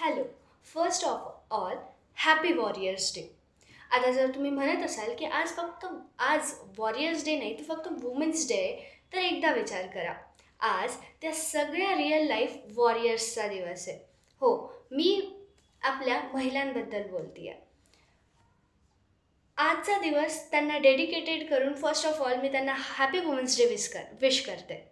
Hello. First of all happy warriors day. आता जर तुम्ही म्हणत असाल की आज वॉरियर्स डे नाही, तर फक्त वुमेन्स डे आहे, तर एकदा विचार करा. आज त्या सगळ्या रिअल लाईफ वॉरियर्सचा दिवस आहे. हो, मी आपल्या महिलांबद्दल बोलते आहे. आजचा दिवस त्यांना डेडिकेटेड करून फर्स्ट ऑफ ऑल मी त्यांना हॅपी वुमेन्स डे विश करते.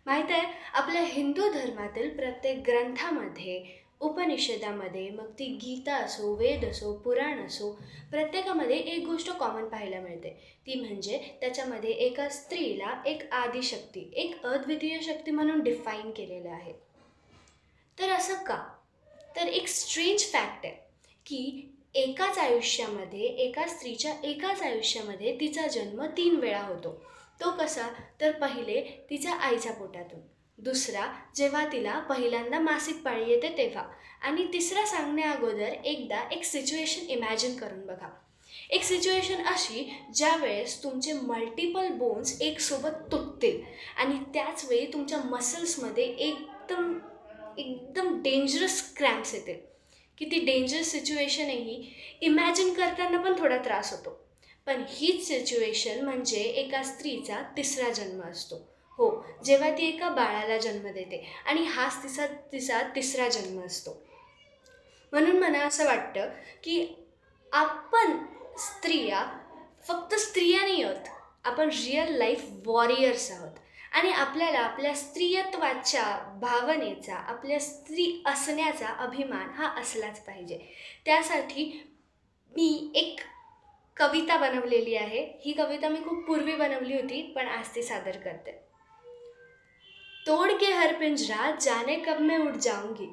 माहीत आहे, आपल्या हिंदू धर्मातील प्रत्येक ग्रंथामध्ये, उपनिषदामध्ये, मग ती गीता असो, वेद असो, पुराण असो, प्रत्येकामध्ये एक गोष्ट कॉमन पाहायला मिळते. ती म्हणजे त्याच्यामध्ये एका स्त्रीला एक आदिशक्ती, एक अद्वितीय शक्ती म्हणून डिफाईन केलेलं आहे. तर असं का? तर एक स्ट्रेंज फॅक्ट आहे की एका स्त्रीच्या एकाच आयुष्यामध्ये तिचा जन्म 3 वेळा होतो. तो कसा? तर पहिले तिच्या आईच्या पोटातून, दुसरा जेव्हा तिला पहिल्यांदा मासिक पाळी येते तेव्हा, आणि तिसरा सांगण्या अगोदर एकदा एक सिच्युएशन इमॅजिन करून बघा. एक सिच्युएशन अशी ज्या वेळेस तुमचे मल्टिपल बोन्स एकसोबत तुटतील आणि त्याच वेळी तुमच्या मसल्समध्ये एकदम एकदम डेंजरस क्रॅम्प्स येतील. किती डेंजरस सिच्युएशन आहे ही, इमॅजिन करताना पण थोडा त्रास होतो. पण हीच सिच्युएशन म्हणजे एका स्त्रीचा तिसरा जन्म असतो. हो, जेव्हा ती एका बाळाला जन्म देते, आणि हाच तिचा तिचा तिसरा जन्म असतो. म्हणून मला असं वाटतं की आपण स्त्रिया फक्त स्त्रिया नाही आहोत, आपण रिअल लाईफ वॉरियर्स आहोत. आणि आपल्याला आपल्या स्त्रियत्वाच्या भावनेचा, आपल्या स्त्री असण्याचा अभिमान हा असलाच पाहिजे. त्यासाठी मी एक कविता बनवलेली आहे. ही कविता मी खूप पूर्वी बनवली होती, पण आज ती सादर करते. तोड़ के हर पिंजरा जाने कब मैं उड़ जाऊंगी,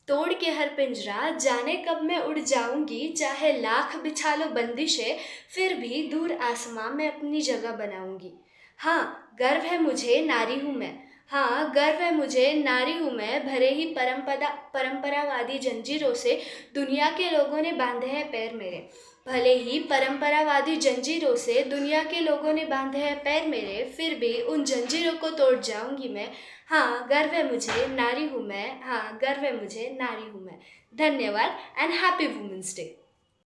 तोड़ के हर पिंजरा जाने कब मैं उड़ जाऊंगी, चाहे लाख बिछा लो बंदिशें फिर भी दूर आसमां में अपनी जगह बनाऊंगी. हाँ गर्व है मुझे नारी हूँ मैं, हाँ गर्व है मुझे नारी हूँ मैं, भले ही परंपरावादी जंजीरों से दुनिया के लोगों ने बांधे हैं पैर मेरे, भले ही परंपरावादी जंजीरों से दुनिया के लोगों ने बांधे हैं पैर मेरे, फिर भी उन जंजीरों को तोड़ जाऊंगी मैं. हाँ गर्व है मुझे नारी हूँ मैं, हाँ गर्व है मुझे नारी हूँ मैं. धन्यवाद एंड हैप्पी वुमेन्स डे.